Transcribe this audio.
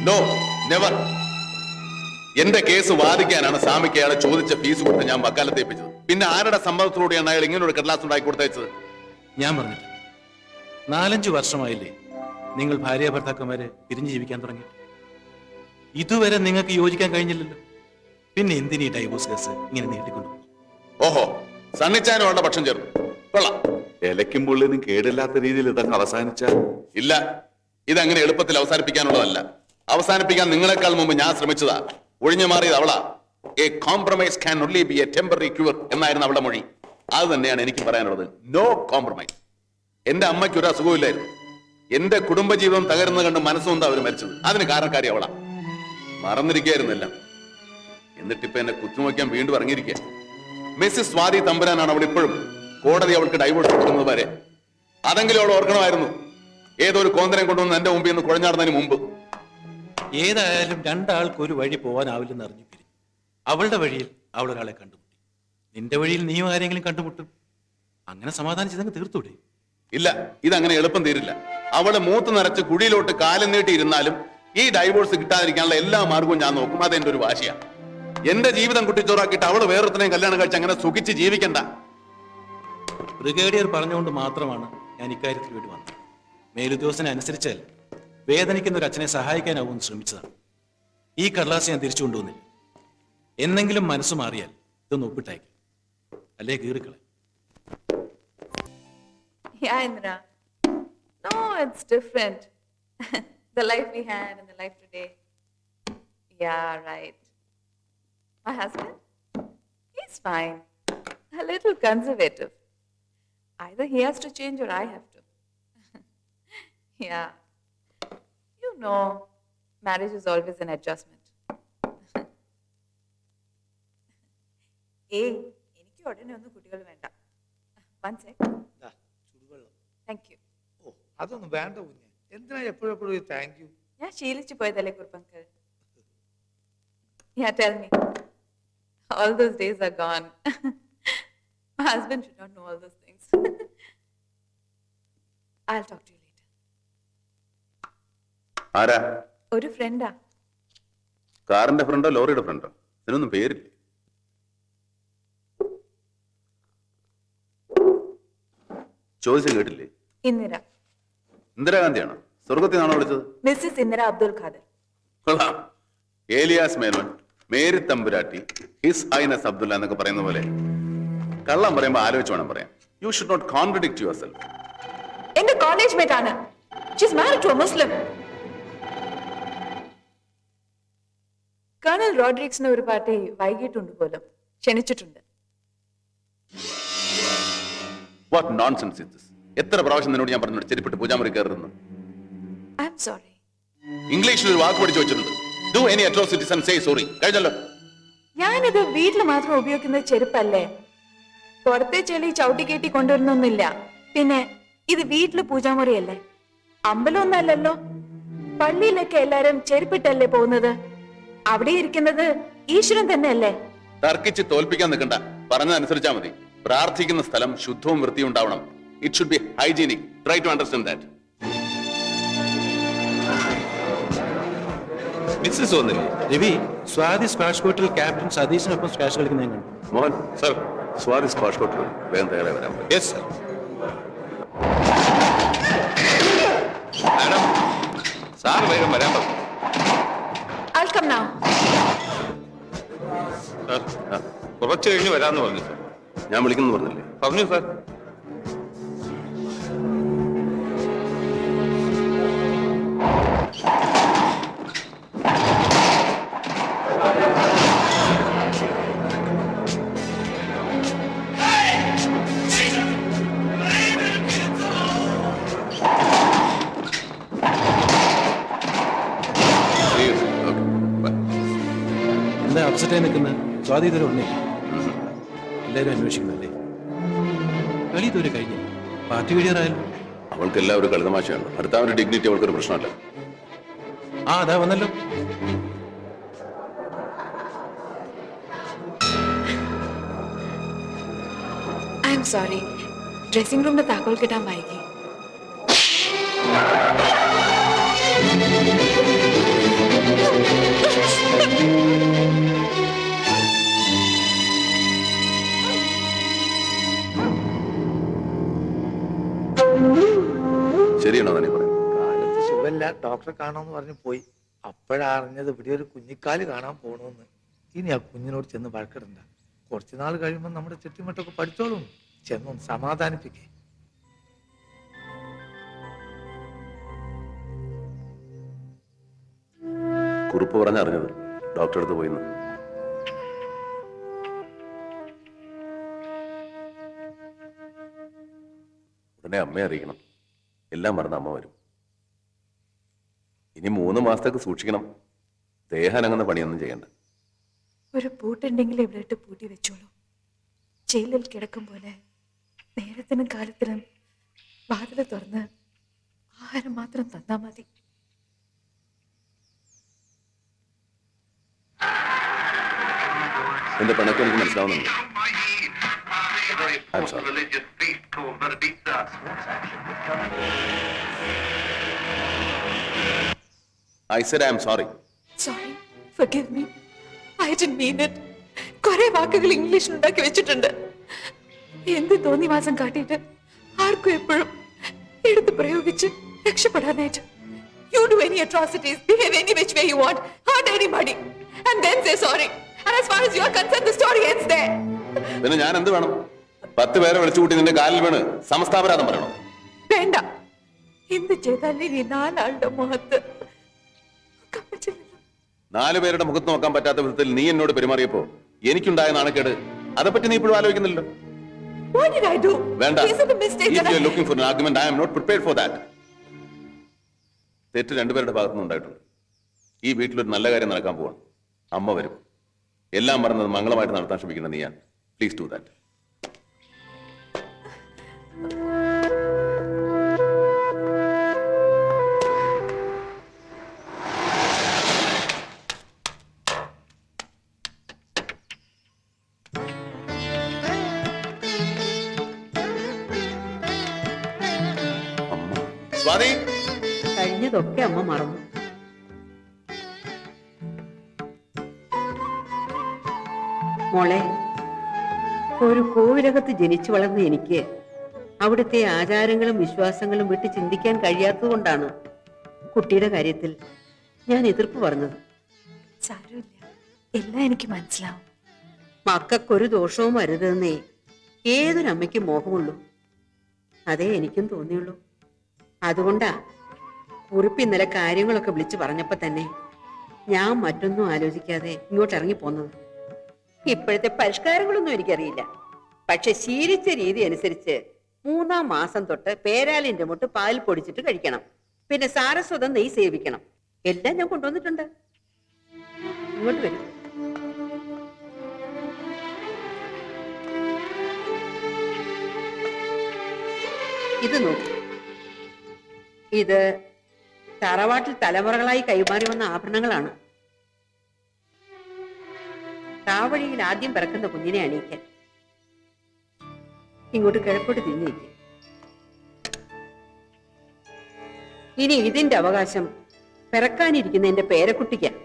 No, never. എന്റെ case വാദിക്കാനാണ് സ്വാമിക്ക് അയാളെ ചോദിച്ച ഫീസ് കൊടുത്ത് ഞാൻ വക്കാലത്ത് ഏൽപ്പിച്ചത്. പിന്നെ ആരുടെ സമ്മതത്തോടെയാണ് അയാൾ ഇങ്ങനെ ഒരു കടലാസ് ഉണ്ടാക്കി കൊടുത്തയച്ചത്? ഞാൻ പറഞ്ഞില്ല, 4-5 വർഷമായില്ലേ നിങ്ങൾ ഭാര്യ ഭർത്താക്കന്മാരെ പിരിഞ്ഞു ജീവിക്കാൻ തുടങ്ങി. ഇതുവരെ നിങ്ങൾക്ക് യോജിക്കാൻ കഴിഞ്ഞില്ലല്ലോ. പിന്നെ എന്തിനീ ഡൈവോഴ്സ് കേസ് ഇങ്ങനെ നീട്ടിക്കൊണ്ടു? ഓഹോ, സണ്ണിച്ചാനുള്ള പക്ഷം ചേർന്നു. കൊള്ളാം. ഇലയ്ക്കും പുള്ളിനും കേടില്ലാത്ത രീതിയിൽ ഇതൊക്കെ അവസാനിച്ച ഇല്ല, ഇതങ്ങനെ എളുപ്പത്തിൽ അവസാനിപ്പിക്കാനുള്ളതല്ല. അവസാനിപ്പിക്കാൻ നിങ്ങളെക്കാൾ മുമ്പ് ഞാൻ ശ്രമിച്ചതാ. ഒഴിഞ്ഞു മാറിയത് അവളാ. A compromise can only be a temporary cure എന്നായിരുന്നു അവളുടെ മൊഴി. അത് തന്നെയാണ് എനിക്ക് പറയാനുള്ളത്. No compromise. എന്റെ അമ്മയ്ക്ക് ഒരു അസുഖമില്ലായിരുന്നു. എന്റെ കുടുംബജീവിതം തകരുന്നത് കണ്ട് മനസ്സുകൊണ്ടാ അവർ മരിച്ചത്. അതിന് കാരണക്കാരി അവളാ. മറന്നിരിക്കുകയായിരുന്നില്ല. എന്നിട്ടിപ്പോ എന്നെ കുത്തുനോക്കാൻ വീണ്ടും ഇറങ്ങിയിരിക്കുക. മിസ്സിസ് സ്വാതി തമ്പുരാനാണ് അവൾ ഇപ്പോഴും. കോടതി അവൾക്ക് ഡൈവോഴ്സ് കൊടുക്കുന്നത് വരെ. അതെങ്കിലും അവൾ ഓർക്കണമായിരുന്നു. ഏതൊരു കോന്തനെ കൊണ്ടുവന്ന് എന്റെ മുമ്പിൽ നിന്ന് കുഴഞ്ഞാടുന്നതിന് മുമ്പ്. ഏതായാലും രണ്ടാൾക്ക് ഒരു വഴി പോകാനാവില്ലെന്ന് അറിഞ്ഞു പിരിഞ്ഞു. അവളുടെ വഴിയിൽ അവൾ ഒരാളെ കണ്ടുമുട്ടി. നിന്റെ വഴിയിൽ നീയും ആരെങ്കിലും കണ്ടുമുട്ടും. അങ്ങനെ സമാധാനിച്ചതങ്ങ് തീർത്തൂടെ? ഇല്ല, ഇതങ്ങനെ എളുപ്പം തീരില്ല. അവള് മൂത്ത് നിറച്ച് കുഴിയിലോട്ട് കാലം നീട്ടിയിരുന്നാലും ഈ ഡൈവോഴ്സ് കിട്ടാതിരിക്കാനുള്ള എല്ലാ മാർഗവും ഞാൻ നോക്കും. അതെന്റെ ഒരു വാശിയാണ്. എന്റെ ജീവിതം കുട്ടിച്ചോറാക്കിയിട്ട് അവള് വേറൊരുത്തനെയും കല്യാണം കഴിച്ച് അങ്ങനെ സുഖിച്ച് ജീവിക്കണ്ട. ബ്രിഗേഡിയർ പറഞ്ഞുകൊണ്ട് മാത്രമാണ് ഞാൻ ഇക്കാര്യത്തിൽ വേണ്ടി വന്നത്. മേലുദ്യോഗസ്ഥനെ അനുസരിച്ചാൽ വേദനിക്കുന്ന ഒരു അച്ഛനെ സഹായിക്കാനാവും ശ്രമിച്ചതാണ്. ഈ കടലാസ് ഞാൻ തിരിച്ചു കൊണ്ടുവന്നില്ല. എന്നെങ്കിലും മനസ്സ് മാറിയാൽ ഇതൊന്ന് ഒപ്പിട്ടയക്കും, അല്ലേ കീറിക്കളെ. Yeah, Indra. No, it's different. The life we had and the life today. Yeah, right. My husband? He's fine. A little conservative. Either he has to change or I have to. Yeah. You know, marriage is always an adjustment. Hey, എനിക്ക് ഉടനെ ഒന്നും കുട്ടികൾ വേണ്ട. One sec. Thank you. ഓ, അതൊന്നും വേണ്ട കുഞ്ഞെ. എന്തിനാ എപ്പോഴും താങ്ക് യു? ഞാൻ ശീലിച്ചു പോയതല്ലേ കുറുപ്പങ്കൽ. Yeah, tell me. All those days are gone. My husband should not know all those things. I'll talk to you later. ആരാ? ഒരു ഫ്രണ്ടാ. കാറിന്റെ ഫ്രണ്ടോ ലോറിയുടെ ഫ്രണ്ടോ? ഇതിനൊന്നും പേരില്ലേ? ചോദിച്ചു കേട്ടില്ലേ? ഇന്ദിര. ഇന്ദിരാഗാന്ധിയാണോ? സ്വർഗത്തിൽ നിന്നാണോ വിളിച്ചത്? മിസ്സിസ് ഇന്ദിര അബ്ദുൽ ഖാദർ. കൊള്ളാം. Alias Menon, Mary Thampuratti, his highness Abdulla എന്നൊക്കെ പറയുന്ന പോലെ കള്ളം പറയുമ്പോൾ ആലോചിച്ച് വേണം പറയാം. You should not contradict yourself. എന്റെ കോളേജ് മേറ്റ് ആണ്. She is married to a Muslim. Colonel റോഡ്രിക്സിന് ഒരു പാർട്ടി വൈകിട്ടുണ്ട് പോലും. ക്ഷണിച്ചിട്ടുണ്ട്. What nonsense is this? എത്ര പ്രാവശ്യം നിന്നോട് ഞാൻ പറഞ്ഞു ചെരുപ്പിട്ട് പൂജാമുറി കയറുന്നു? I am sorry. ഇംഗ്ലീഷിൽ ഒരു വാക്ക് പഠിച്ചു വെച്ചിട്ടുണ്ട്. Do any atrocities and say sorry. കഴിഞ്ഞല്ലോ. ഞാനിത് വീട്ടിൽ മാത്രം ഉപയോഗിക്കുന്ന ചെരുപ്പല്ലേ. പുറത്തെ ചെളി ചവിട്ടി കയറ്റി കൊണ്ടുവരുന്നൊന്നുമില്ല. പിന്നെ ഇത് വീട്ടില് പൂജാമുറിയല്ലേ, അമ്പലമൊന്നല്ലല്ലോ. പള്ളിയിലൊക്കെ എല്ലാരും ചെരുപ്പിട്ടല്ലേ പോകുന്നത്. അവിടെ ഇരിക്കുന്നത് ഈശ്വരൻ തന്നെയല്ലേ. തർക്കിച്ച് തോൽപ്പിക്കാൻ നിൽക്കണ്ട. പറഞ്ഞതനുസരിച്ചാ മതി. പ്രാർത്ഥിക്കുന്ന സ്ഥലം ശുദ്ധവും വൃത്തിയും ഉണ്ടാവണം. It should be hygienic. Try to understand that. Missus വന്നില്ലേ? രവി, സ്വാതി സ്ക്വാഷ് കോർട്ടിൽ ക്യാപ്റ്റൻ സതീശിനൊപ്പം സ്ക്വാഷ് കളിക്കുന്ന ഞാൻ കണ്ടു. മോഹൻ സർ, സ്വാതി സ്ക്വാഷ് കോർട്ടിൽ വേഗം തയ്യാറായി വരാം. Yes sir. മാഡം, സാർ വേഗം വരാൻ പറഞ്ഞു. I'll come now. സാർ, കുറച്ച് കഴിഞ്ഞ് വരാമെന്ന് പറഞ്ഞു സാർ. ഞാൻ വിളിക്കുന്നു പറഞ്ഞില്ലേ? പറഞ്ഞു സാർ. എന്താ അപ്സെറ്റായി നിൽക്കുന്നത്? സ്വാതി ഇതുവരെ ഒന്നേ എല്ലാവരും അന്വേഷിക്കുന്നല്ലേ? കളി ഇതുവരെ കഴിഞ്ഞു. പാർട്ടി കഴിയാറായല്ലോ. അവൾക്ക് എല്ലാവരും കളിതമാശയാണ്. ഭർത്താവിന്റെ ഡിഗ്നിറ്റി അവൾക്കൊരു പ്രശ്നമല്ല. അതാ വന്നല്ലോ. I am sorry. ഡ്രസ്സിംഗ് റൂമിന്റെ താക്കോൽ കിട്ടാൻ വൈകി. സുഖമില്ല, ഡോക്ടറെ കാണാമെന്ന് പറഞ്ഞ് പോയി. അപ്പോഴാ അറിഞ്ഞത് ഇവിടെ ഒരു കുഞ്ഞിക്കാല് കാണാൻ പോണെന്ന്. ഇനി ആ കുഞ്ഞിനോട് ചെന്ന് വഴക്കിടണ്ട. കുറച്ചു നാൾ കഴിയുമ്പോൾ നമ്മുടെ ചുറ്റുമട്ടൊക്കെ പഠിച്ചോളും. ചെന്നൊന്ന് സമാധാനിപ്പിക്കേ. കുറിപ്പ് പറഞ്ഞറിഞ്ഞത് ഡോക്ടറെ അടുത്ത് പോയിന്ന്. ഉടനെ അമ്മയെ അറിയിക്കണം. എല്ലാം മറന്ന് അമ്മ വരും. ഇനി 3 മാസത്തേക്ക് സൂക്ഷിക്കണം. ദേഹാനങ്ങുന്ന പണിയൊന്നും ചെയ്യണ്ട. ഒരു പൂട്ടുണ്ടെങ്കിൽ ഇവിടെ ഇട്ട് പൂട്ടി വെച്ചോളൂ. ജയിലിൽ കിടക്കും പോലെ നേരത്തിനും കാലത്തിനും വാതിൽ തുറന്ന് ആഹാരം മാത്രം തന്നാ മതി. എന്റെ പിണക്കം എനിക്ക് മനസ്സിലാവുന്നുണ്ട്. I'm sorry. I said I'm sorry. Sorry, forgive me. I didn't mean it. കുറെ വാക്കുകൾ ഇംഗ്ലീഷിൽ ഉണ്ടാക്കി വെച്ചിട്ടുണ്ട്. എന്ത് തോന്നിവാസം കാട്ടിയിട്ട് ആർക്കും എപ്പോഴും എടുത്ത് പ്രയോഗിച്ച് രക്ഷപ്പെടാനായിട്ട്. You do any atrocities, behave any which way you want, hurt anybody, and then say sorry. And as far as you are concerned, the story ends there. പിന്നെ ഞാൻ എന്ത് വേണം? 10 പേരെ വിളിച്ചു കൂട്ടി നിന്റെ കാലിൽ വീണ് സമസ്താപരാധം പറയണം? വേണ്ട. എന്ത് ചെയ്താലും ഇനി 4 ആളുടെ മുഖത്ത് 4 പേരുടെ മുഖത്ത് നോക്കാൻ പറ്റാത്ത വിധത്തിൽ നീ എന്നോട് പെരുമാറിയപ്പോ എനിക്കുണ്ടായ നാണക്കേട്, അതേപ്പറ്റി നീ ഇപ്പോഴും ആലോചിക്കുന്നില്ലല്ലോ. What did I do? വേണ്ട. Is it a mistake If that you are looking for an argument, I am not prepared for that. തെറ്റ് 2 പേരുടെ ഭാഗത്തുനിന്ന് ഉണ്ടായിട്ടുണ്ട്. ഈ വീട്ടിലൊരു നല്ല കാര്യം നടക്കാൻ പോവാണ്. അമ്മ വരും. എല്ലാം മറന്നത് മംഗളമായിട്ട് നടത്താൻ ശ്രമിക്കുന്ന നീയാണ്. Please do that. സ്വാതി, കഴിഞ്ഞതൊക്കെ അമ്മ മറന്നു. മോളെ, ഒരു കോവിലകത്ത് ജനിച്ചു വളർന്ന എനിക്ക് അവിടുത്തെ ആചാരങ്ങളും വിശ്വാസങ്ങളും വിട്ട് ചിന്തിക്കാൻ കഴിയാത്തതുകൊണ്ടാണ് കുട്ടിയുടെ കാര്യത്തിൽ ഞാൻ എതിർപ്പ് പറഞ്ഞത്. സാരമില്ല, എല്ലാം എനിക്ക് മനസ്സിലാവും. മക്കൾക്കൊരു ദോഷവും വരുതെന്നേ ഏതൊരമ്മയ്ക്കും മോഹമുള്ളൂ. അതേ എനിക്കും തോന്നിയുള്ളൂ. അതുകൊണ്ടാ കുറിപ്പ് ഇന്നലെ കാര്യങ്ങളൊക്കെ വിളിച്ചു പറഞ്ഞപ്പോ തന്നെ ഞാൻ മറ്റൊന്നും ആലോചിക്കാതെ ഇങ്ങോട്ട് ഇറങ്ങിപ്പോന്നത്. ഇപ്പോഴത്തെ പരിഷ്കാരങ്ങളൊന്നും എനിക്കറിയില്ല. പക്ഷെ ശീലിച്ച രീതി അനുസരിച്ച് 3-ാം മാസം തൊട്ട് പേരാലിന്റെ മുട്ട് പാൽ പൊടിച്ചിട്ട് കഴിക്കണം. പിന്നെ സാരസ്വതം നെയ് സേവിക്കണം. എല്ലാം ഞാൻ കൊണ്ടുവന്നിട്ടുണ്ട്. ഇങ്ങോട്ട് വരും. ഇത് നോക്കൂ. ഇത് തറവാട്ടിൽ തലമുറകളായി കൈമാറി വന്ന ആഭരണങ്ങളാണ്. താവഴിയിൽ ആദ്യം പിറക്കുന്ന കുഞ്ഞിനെ അണിയിക്കാൻ. ഇങ്ങോട്ട് കിഴക്കോട്ട് തിരിഞ്ഞിരിക്കും. ഇനി ഇതിന്റെ അവകാശം പിറക്കാനിരിക്കുന്ന എന്റെ പേരക്കുട്ടിക്കാണ്.